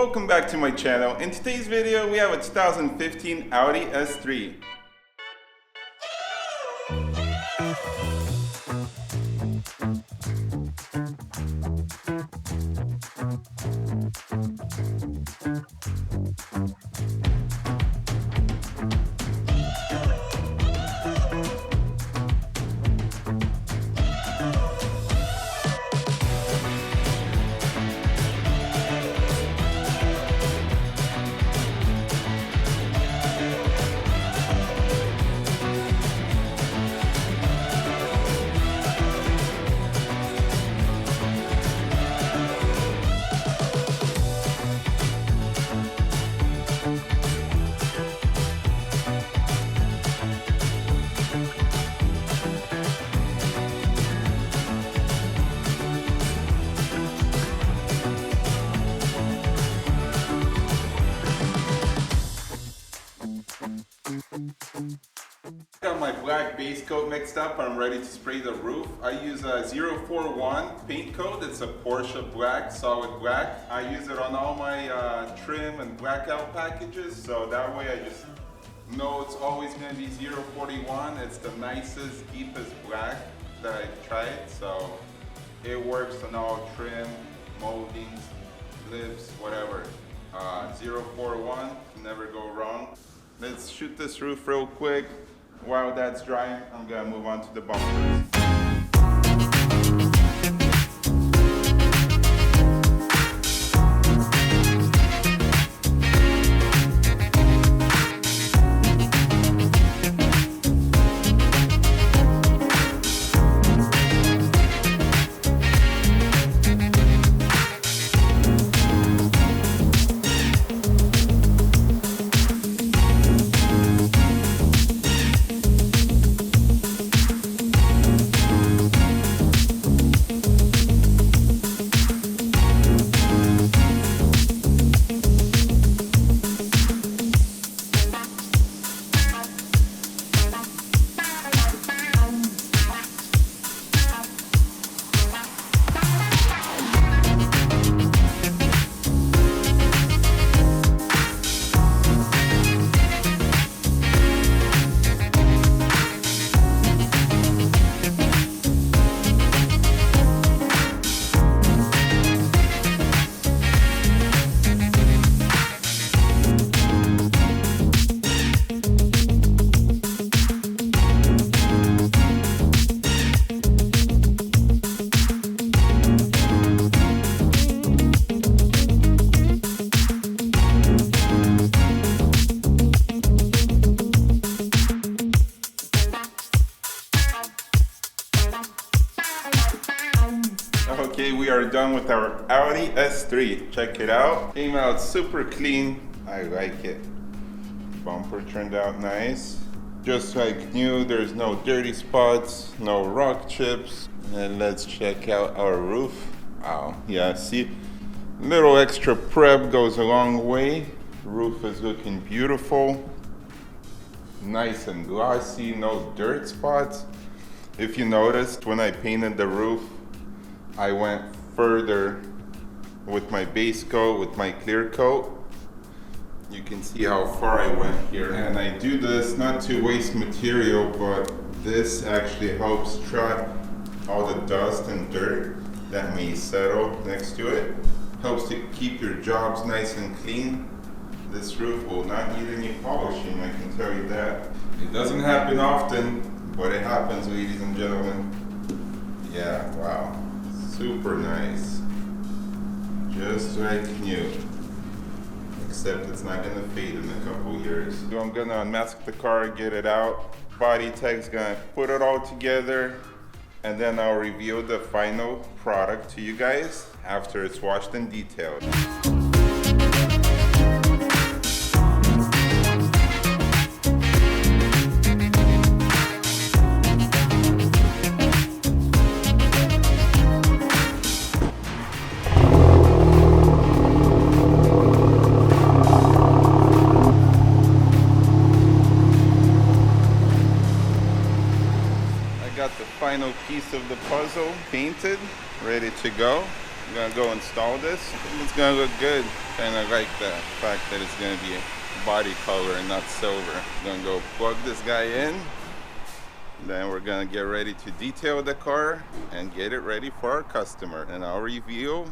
Welcome back to my channel. In today's video we have a 2015 Audi S3. Got my black base coat mixed up. I'm ready to spray the roof. I use a 041 paint coat. It's a Porsche black, solid black. I use it on all my trim and blackout packages, so that way I just know it's always going to be 041. It's the nicest, deepest black that I've tried, so it works on all trim, moldings, lips, whatever. 041, never go wrong. Let's shoot this roof real quick. While that's drying, I'm gonna move on to the bumpers. Okay, we are done with our Audi S3. Check it out. Came out super clean. I like it. Bumper turned out nice. Just like new, there's no dirty spots, no rock chips. And let's check out our roof. Wow, yeah, see? Little extra prep goes a long way. Roof is looking beautiful. Nice and glossy, no dirt spots. If you noticed, when I painted the roof, I went further with my base coat, with my clear coat. You can see how far I went here. And I do this not to waste material, but this actually helps trap all the dust and dirt that may settle next to it. Helps to keep your jobs nice and clean. This roof will not need any polishing, I can tell you that. It doesn't happen often, but it happens, ladies and gentlemen. Yeah, wow. Super nice. Just like new. Except it's not gonna fade in a couple years. So I'm gonna unmask the car, get it out. Body tech's gonna put it all together, and then I'll reveal the final product to you guys after it's washed and detailed. final piece of the puzzle painted, ready to go. I'm gonna go install this. I think it's gonna look good. And I like the fact that it's gonna be body color and not silver. I'm gonna go plug this guy in. Then we're gonna get ready to detail the car and get it ready for our customer. And I'll reveal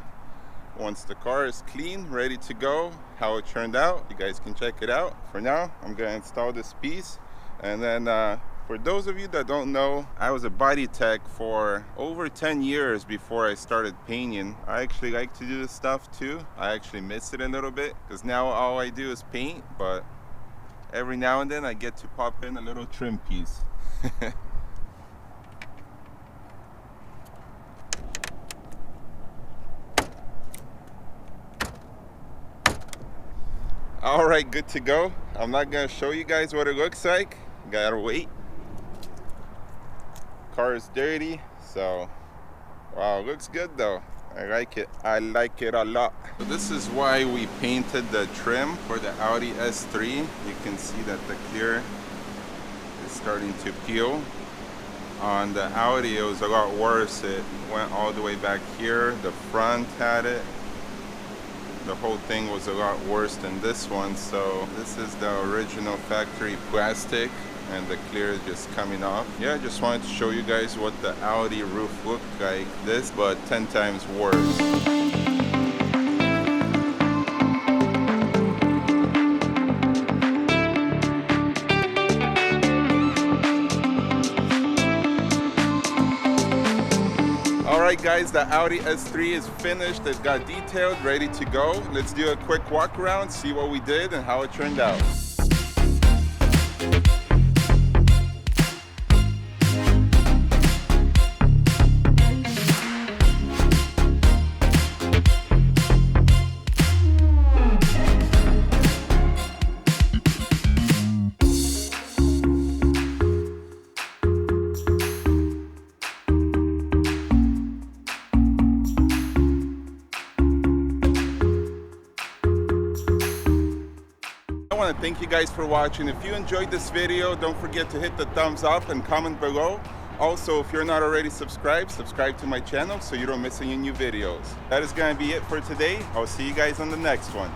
once the car is clean, ready to go, how it turned out. You guys can check it out. For now, I'm gonna install this piece. And then for those of you that don't know, I was a body tech for over 10 years before I started painting. I actually like to do this stuff too. I actually miss it a little bit because now all I do is paint, but every now and then I get to pop in a little trim piece. All right, good to go. I'm not gonna show you guys what it looks like. Gotta wait. Car is dirty, so wow, it looks good though. I like it. I like it a lot. So this is why we painted the trim for the Audi S3. You can see that the clear is starting to peel. On the Audi, it was a lot worse. It went all the way back here. The front had it. The whole thing was a lot worse than this one. So this is the original factory plastic, and the clear is just coming off. Yeah, I just wanted to show you guys what the Audi roof looked like. This, but 10 times worse. Alright guys, the Audi S3 is finished. It got detailed, ready to go. Let's do a quick walk around, see what we did and how it turned out. I want to thank you guys for watching. If you enjoyed this video, don't forget to hit the thumbs up and comment below. Also, if you're not already subscribed, subscribe to my channel so you don't miss any new videos. That is going to be it for today. I'll see you guys on the next one.